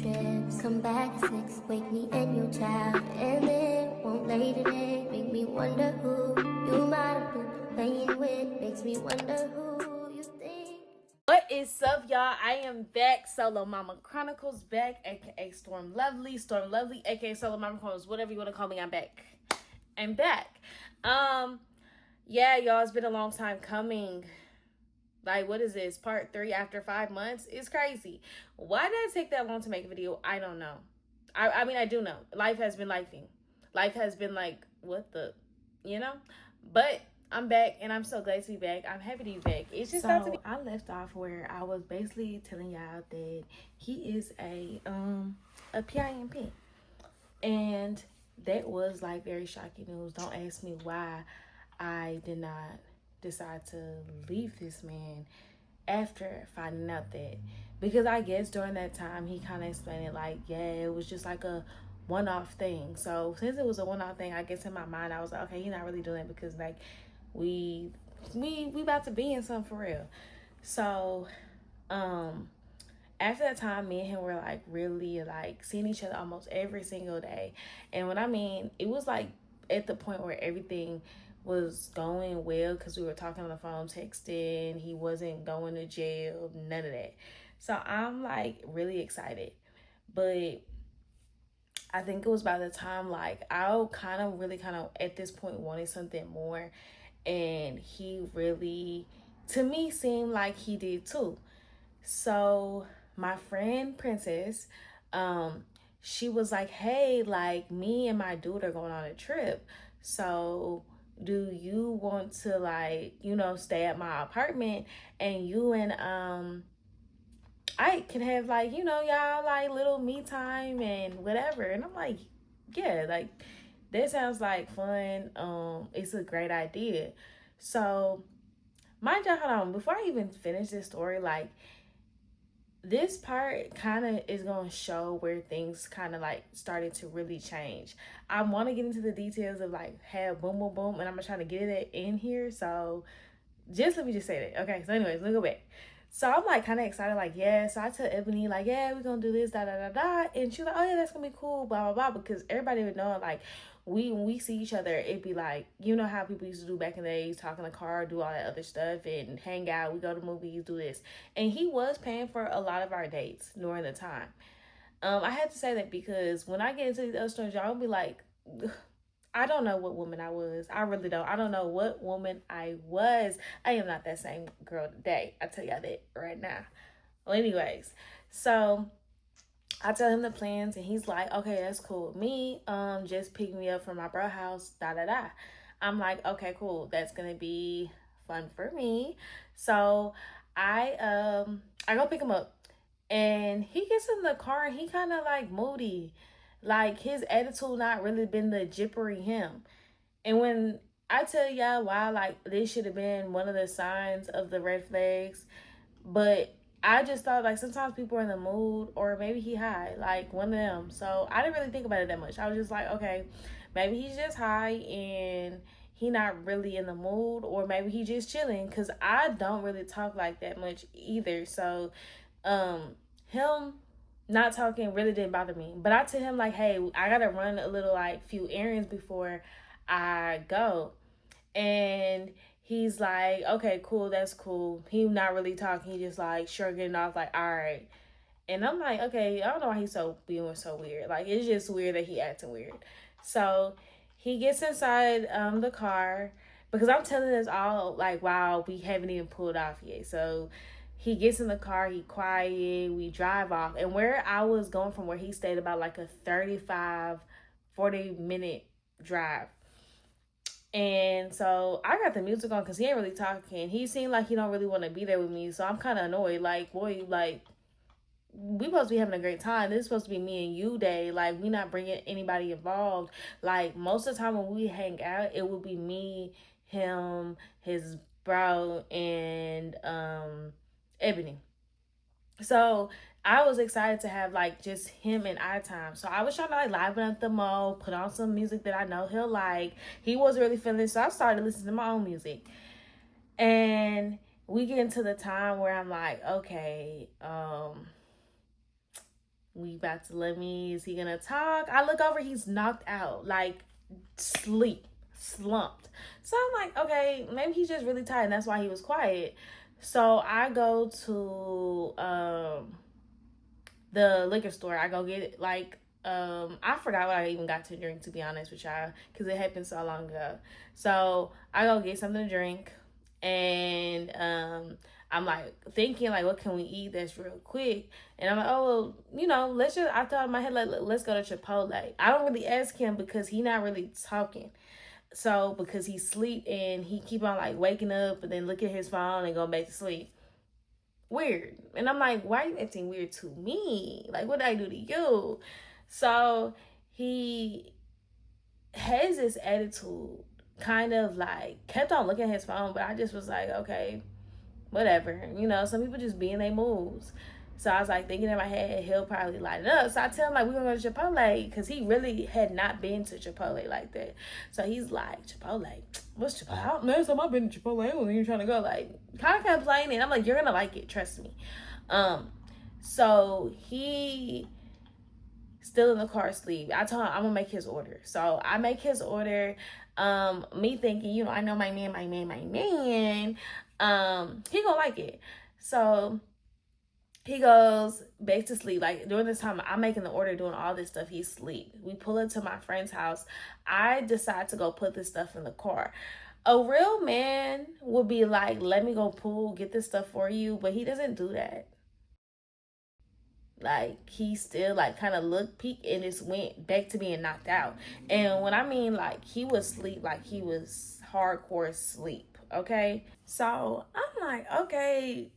trips. Come back at 6, wake me and your child. And then won't lay today, make me wonder who you might have been playing with. Makes me wonder who you think. What is up, y'all? I am back. Solo Mama Chronicles back, aka Storm Lovely, aka Solo Mama Chronicles, whatever you want to call me. I'm back. Yeah, y'all, it's been a long time coming. Like, what is this? Part 3 after 5 months? It's crazy. Why did it take that long to make a video? I don't know. I mean, I do know. Life has been lifing. Life has been like, what the, you know? But I'm back, and I'm so glad to be back. I'm happy to be back. It's just not to be. I left off where I was basically telling y'all that he is a PIMP. And that was like very shocking news. Don't ask me why I did not decide to leave this man after finding out that, because I guess during that time he kind of explained it like, yeah, it was just like a one-off thing. So since it was a one-off thing, I guess in my mind I was like, okay, he's not really doing it because like we about to be in something for real. So after that time, me and him were like really like seeing each other almost every single day. And when I mean, it was like at the point where everything was going well because we were talking on the phone, texting. He wasn't going to jail, none of that. So I'm like really excited. But I think it was by the time like I kind of at this point wanted something more. And he really, to me, seemed like he did too. So my friend Princess, she was like, hey, like me and my dude are going on a trip. So do you want to like, you know, stay at my apartment and you and I can have like, you know, y'all like little me time and whatever. And I'm like, yeah, like that sounds like fun. It's a great idea. So mind you, hold on, before I even finish this story, like this part kind of is going to show where things kind of like started to really change. I want to get into the details of like have boom, boom, boom, and I'm trying to get it in here. So just let me just say that. Okay, so anyways, let me go back. So I'm like kind of excited, like, yeah. So I tell Ebony, like, yeah, we're going to do this, da, da, da, da. And she's like, oh, yeah, that's going to be cool, blah, blah, blah. Because everybody would know, like, when we see each other, it'd be like, you know how people used to do back in the days, talk in the car, do all that other stuff, and hang out. We go to movies, do this. And he was paying for a lot of our dates during the time. I had to say that because when I get into these other stories, y'all will be like, I don't know what woman I was. I really don't. I don't know what woman I was. I am not that same girl today. I tell y'all that right now. Well, anyways, so I tell him the plans and he's like, okay, that's cool with me. Just pick me up from my bro house, da da da. I'm like, okay, cool. That's gonna be fun for me. So I go pick him up and he gets in the car and he kind of like moody. Like his attitude not really been the jippery him. And when I tell y'all why, like this should have been one of the signs of the red flags, but I just thought like sometimes people are in the mood or maybe he high, like one of them. So I didn't really think about it that much. I was just like, okay, maybe he's just high and he not really in the mood, or maybe he just chilling, because I don't really talk like that much either. So him not talking really didn't bother me. But I tell him like, hey, I gotta run a little like few errands before I go. And he's like, okay, cool, that's cool. He not really talking. He just like shrugging off like, all right. And I'm like, okay, I don't know why he's being so weird. Like, it's just weird that he acting weird. So he gets inside the car, because I'm telling this all like while we haven't even pulled off yet. So he gets in the car, he quiet, we drive off. And where I was going from where he stayed, about like a 40-minute drive. And so I got the music on because he ain't really talking. He seemed like he don't really want to be there with me. So I'm kind of annoyed. Like, boy, like, we supposed to be having a great time. This is supposed to be me and you day. Like, we not bringing anybody involved. Like, most of the time when we hang out, it would be me, him, his bro, and Ebony. So I was excited to have like just him and I time. So I was trying to like liven up the mode, put on some music that I know he'll like. He wasn't really feeling it, so I started listening to my own music. And we get into the time where I'm like, okay, We about to let me, is he gonna talk? I look over, he's knocked out, like sleep, slumped. So I'm like, okay, maybe he's just really tired and that's why he was quiet. So I go to the liquor store. I go get like I forgot what I even got to drink, to be honest with y'all, because it happened so long ago. So I go get something to drink, and I'm like thinking like, what can we eat that's real quick? And I'm like, oh well, let's just. I thought in my head like, let's go to Chipotle. I don't really ask him because he not really talking. So because he sleep and he keep on like waking up and then look at his phone and go back to sleep. Weird. And I'm like, why are you acting weird to me? Like, what did I do to you? So he has this attitude, kind of like kept on looking at his phone, but I just was like, okay, whatever. Some people just be in their moods. So I was like thinking in my head, he'll probably light it up. So I tell him like, we're gonna go to Chipotle, because he really had not been to Chipotle like that. So he's like, Chipotle? What's Chipotle? Last time I've been to Chipotle, I wasn't even trying to go. Like, kind of complaining. I'm like, you're gonna like it, trust me. So he still in the car asleep. I told him I'm gonna make his order. So I make his order. Me thinking, I know my man. He gonna like it. So he goes back to sleep. Like, during this time, I'm making the order, doing all this stuff. He's asleep. We pull into my friend's house. I decide to go put this stuff in the car. A real man would be like, let me go get this stuff for you. But he doesn't do that. Like, he still, like, kind of looked, peeked, and just went back to being knocked out. And when I mean, like, he was asleep, like, he was hardcore sleep, okay? So, I'm like, okay,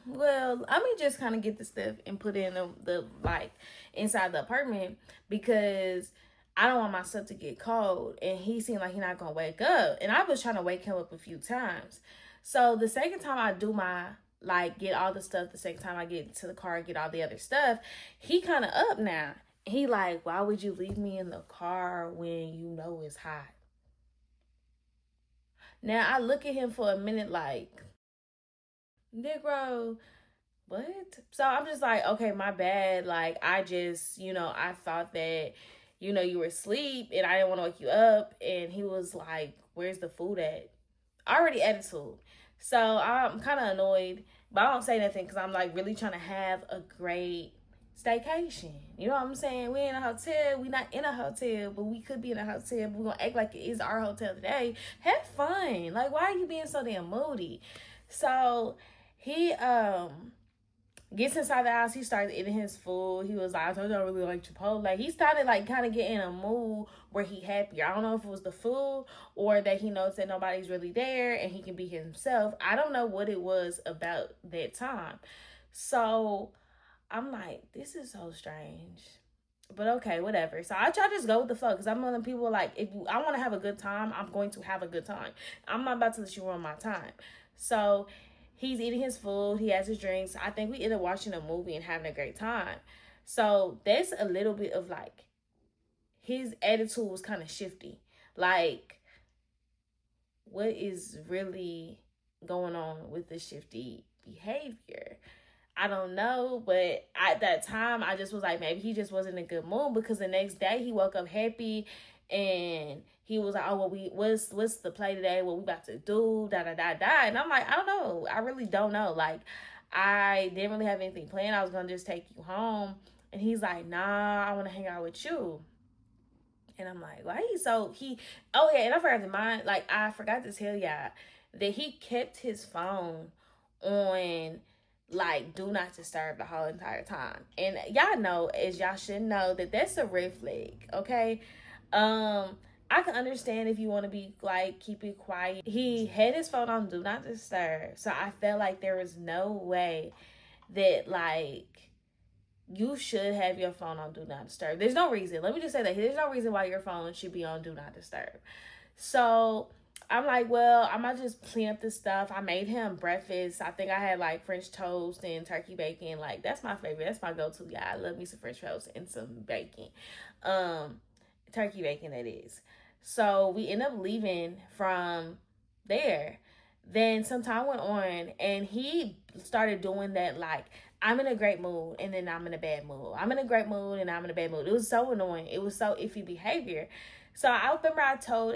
well, let me just kind of get the stuff and put it in the like, inside the apartment, because I don't want my stuff to get cold. And he seemed like he's not going to wake up. And I was trying to wake him up a few times. So, the second time I do my get all the stuff, the second time I get into the car, get all the other stuff, he kind of up now. He like, why would you leave me in the car when you know it's hot? Now, I look at him for a minute like, Negro, what? So I'm just like, okay, my bad. Like, I just, I thought that, you were asleep and I didn't want to wake you up. And he was like, where's the food at? Already attitude. So I'm kind of annoyed, but I don't say nothing because I'm like really trying to have a great staycation. You know what I'm saying? We in a hotel. We not in a hotel, but we could be in a hotel. But we're going to act like it is our hotel today. Have fun. Like, why are you being so damn moody? So he gets inside the house. He starts eating his food. He was like, I told you I really like Chipotle. Like, he started like kind of getting in a mood where he happier. I don't know if it was the food or that he knows that nobody's really there and he can be himself. I don't know what it was about that time. So I'm like, this is so strange. But okay, whatever. So I try to just go with the flow, because I'm one of the people like, if I want to have a good time, I'm going to have a good time. I'm not about to let you ruin my time. So he's eating his food. He has his drinks. I think we ended up watching a movie and having a great time. So that's a little bit of like, his attitude was kind of shifty. Like, what is really going on with the shifty behavior? I don't know, but at that time, I just was like, maybe he just wasn't in a good mood, because the next day he woke up happy and he was like, oh, well, what's the play today? What we about to do? Da, da, da, da. And I'm like, I don't know. I really don't know. Like, I didn't really have anything planned. I was going to just take you home. And he's like, nah, I want to hang out with you. And I'm like, why? Oh yeah, and I forgot to tell y'all that he kept his phone on like do not disturb the whole entire time. And y'all know, as y'all should know, that that's a red flag, okay? I can understand if you want to be like, keep it quiet. He had his phone on do not disturb. So I felt like there was no way that like you should have your phone on do not disturb. There's no reason. Let me just say that. There's no reason why your phone should be on do not disturb. So I'm like, well, I might just clean up this stuff. I made him breakfast. I think I had like French toast and turkey bacon. Like, that's my favorite. That's my go-to. Yeah, I love me some French toast and some bacon. Turkey bacon, that is. So we end up leaving from there. Then some time went on and he started doing that like, I'm in a great mood and then I'm in a bad mood. I'm in a great mood and I'm in a bad mood. It was so annoying. It was so iffy behavior. So I remember I told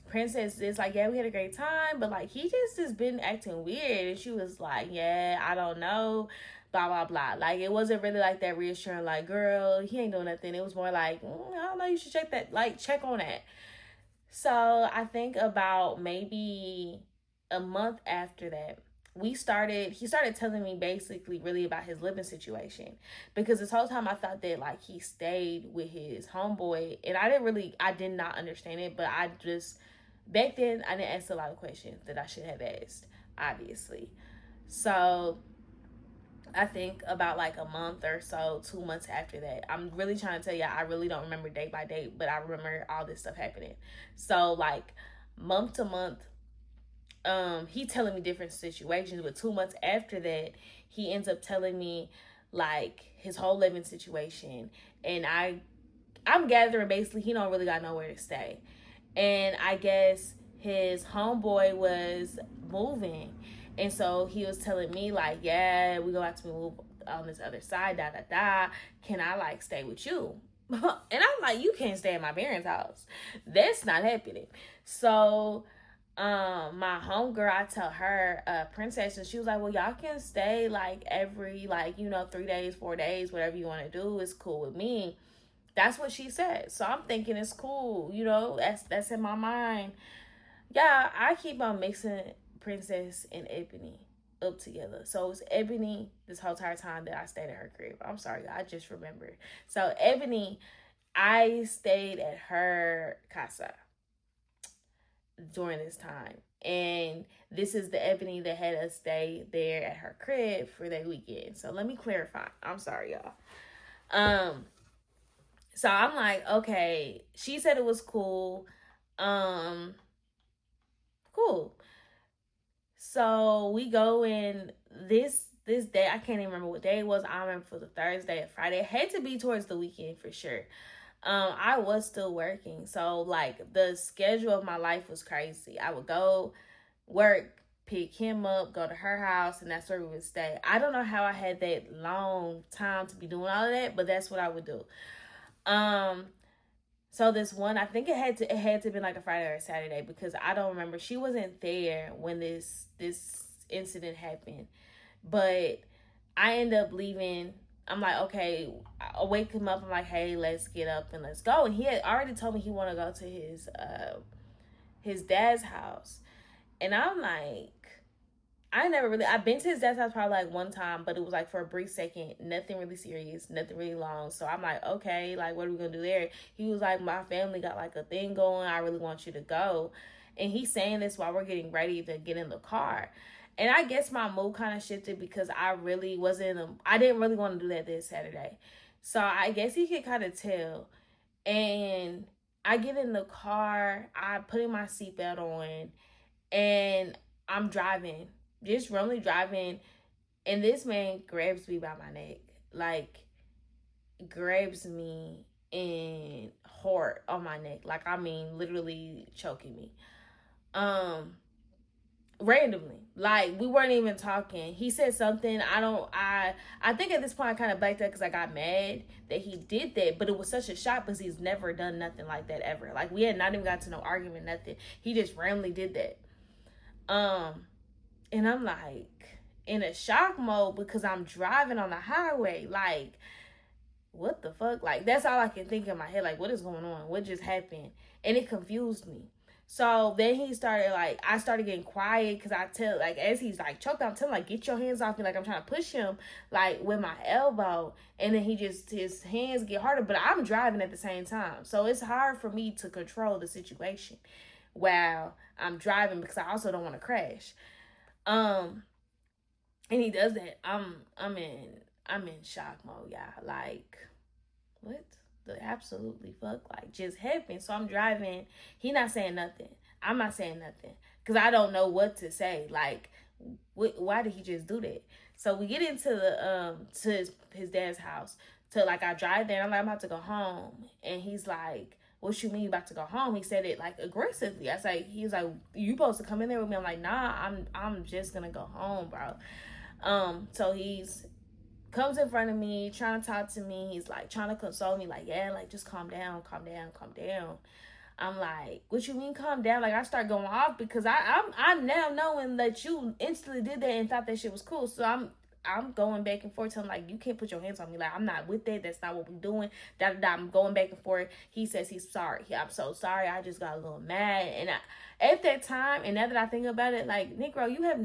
Princess this, like, yeah, we had a great time, but like he just has been acting weird. And she was like, yeah, I don't know, blah blah blah. Like, it wasn't really like that reassuring, like, girl, he ain't doing nothing. It was more like, I don't know, you should check that, like, check on that. So I think about maybe a month after that, he started telling me basically really about his living situation, because this whole time I thought that like he stayed with his homeboy, and I did not understand it, but I just, back then I didn't ask a lot of questions that I should have asked, obviously. So I think about like a month or so, 2 months after that. I'm really trying to tell you, I really don't remember day by day, but I remember all this stuff happening. So like month to month, he telling me different situations, but 2 months after that, he ends up telling me like his whole living situation, and I'm gathering basically he don't really got nowhere to stay, and I guess his homeboy was moving, and so he was telling me like, yeah, we gonna have to move on this other side, da da da. Can I like stay with you? And I'm like, you can't stay at my parents' house. That's not happening. So my homegirl, I tell her, Princess, and she was like, well, y'all can stay like every, like, 3 days, 4 days, whatever you want to do is cool with me. That's what she said. So I'm thinking it's cool, that's in my mind. Yeah, I keep on mixing Princess and Ebony up together. So it's Ebony this whole entire time that I stayed at her crib. I'm sorry, I just remembered. So Ebony, I stayed at her casa during this time. And this is the Ebony that had us stay there at her crib for that weekend. So let me clarify. I'm sorry, y'all. So I'm like, okay, she said it was cool. Cool. So we go in this day. I can't even remember what day it was. I remember for the Thursday or Friday. It had to be towards the weekend for sure. I was still working. So like the schedule of my life was crazy. I would go work, pick him up, go to her house, and that's where we would stay. I don't know how I had that long time to be doing all of that, but that's what I would do. So this one, I think it had to be like a Friday or a Saturday, because I don't remember. She wasn't there when this incident happened. But I end up leaving. I'm like, okay, I wake him up. I'm like, hey, let's get up and let's go. And he had already told me he want to go to his dad's house. And I'm like, I've been to his dad's house probably like one time, but it was like for a brief second, nothing really serious, nothing really long. So I'm like, okay, like, what are we gonna do there? He was like, my family got like a thing going. I really want you to go. And he's saying this while we're getting ready to get in the car. And I guess my mood kind of shifted, because I didn't really want to do that this Saturday. So I guess he could kind of tell. And I get in the car, I put in my seatbelt on, and I'm driving. Just randomly driving, and this man grabs me by my neck, like grabs me and hard on my neck, like, I mean, literally choking me, randomly. Like, we weren't even talking. He said something. I think at this point I kind of backed up because I got mad that he did that, but it was such a shock because he's never done nothing like that ever. Like, we had not even got to no argument, nothing. He just randomly did that. And I'm like in a shock mode because I'm driving on the highway. Like, what the fuck? Like, that's all I can think in my head. Like, what is going on? What just happened? And it confused me. So then I started getting quiet, because as he's like choked, I'm telling him, like, get your hands off me. Like, I'm trying to push him, like, with my elbow. And then his hands get harder, but I'm driving at the same time. So it's hard for me to control the situation while I'm driving, because I also don't want to crash. And he does that. I'm in shock mode, y'all. Like, what the absolutely fuck like just happened? So I'm driving. He not saying nothing. I'm not saying nothing, because I don't know what to say. Like, why did he just do that? So we get into the to his dad's house. I drive there. And I'm like, I'm about to go home, and he's like, what you mean you about to go home? He said it like aggressively. He was like, you supposed to come in there with me? I'm like, nah, I'm just gonna go home, bro. So he's comes in front of me, trying to talk to me. He's like trying to console me, like, yeah, like just calm down, calm down, calm down. I'm like, what you mean calm down? Like I start going off because I'm now knowing that you instantly did that and thought that shit was cool. So I'm going back and forth telling him, like, you can't put your hands on me. Like, I'm not with that. That's not what we're doing. I'm going back and forth. He says he's sorry. I'm so sorry. I just got a little mad. And at that time, and now that I think about it, like, Negro, you have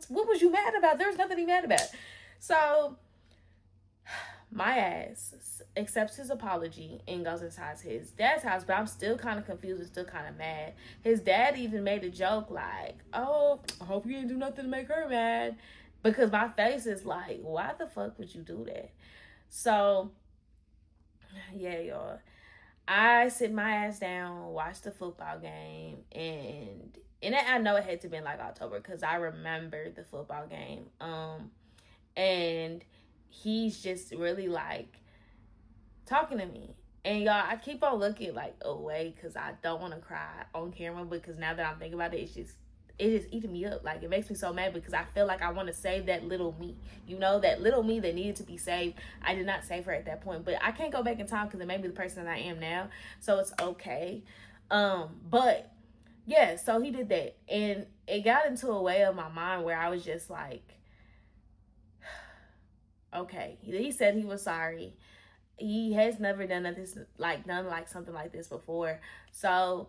what was you mad about? There was nothing to be mad about. So my ass accepts his apology and goes inside his dad's house, but I'm still kind of confused and still kind of mad. His dad even made a joke like, oh, I hope you didn't do nothing to make her mad, because my face is like, why the fuck would you do that? So yeah, y'all, I sit my ass down, watch the football game, and I know it had to be like October because I remember the football game. And he's just really like talking to me. And y'all, I keep on looking like away because I don't want to cry on camera, because now that I'm thinking about it, it's just eating me up. Like, it makes me so mad because I feel like I want to save that little me. You know, that little me that needed to be saved. I did not save her at that point, but I can't go back in time because it made me the person that I am now. So it's okay. But yeah, so he did that. And it got into a way of my mind where I was just like, okay, he said he was sorry. He has never done something like this before. So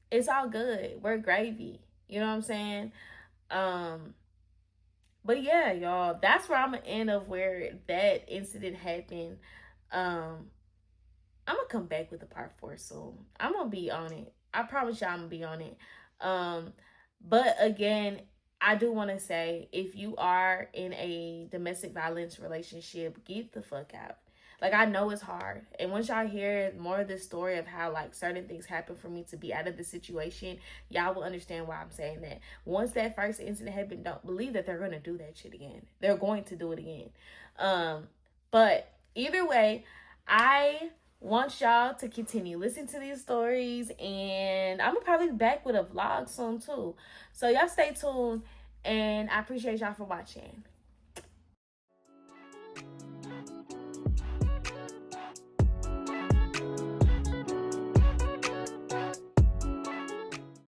it's all good. We're gravy. You know what I'm saying? But yeah, y'all, that's where I'm gonna end of where that incident happened. I'm gonna come back with a part 4 soon. I'm gonna be on it. I promise y'all I'm gonna be on it. But again, I do want to say, if you are in a domestic violence relationship, get the fuck out. Like, I know it's hard. And once y'all hear more of this story of how, like, certain things happen for me to be out of the situation, y'all will understand why I'm saying that. Once that first incident happened, don't believe that they're going to do that shit again. They're going to do it again. But either way, I want y'all to continue listening to these stories, and I'm gonna probably be back with a vlog soon too. So y'all stay tuned, and I appreciate y'all for watching.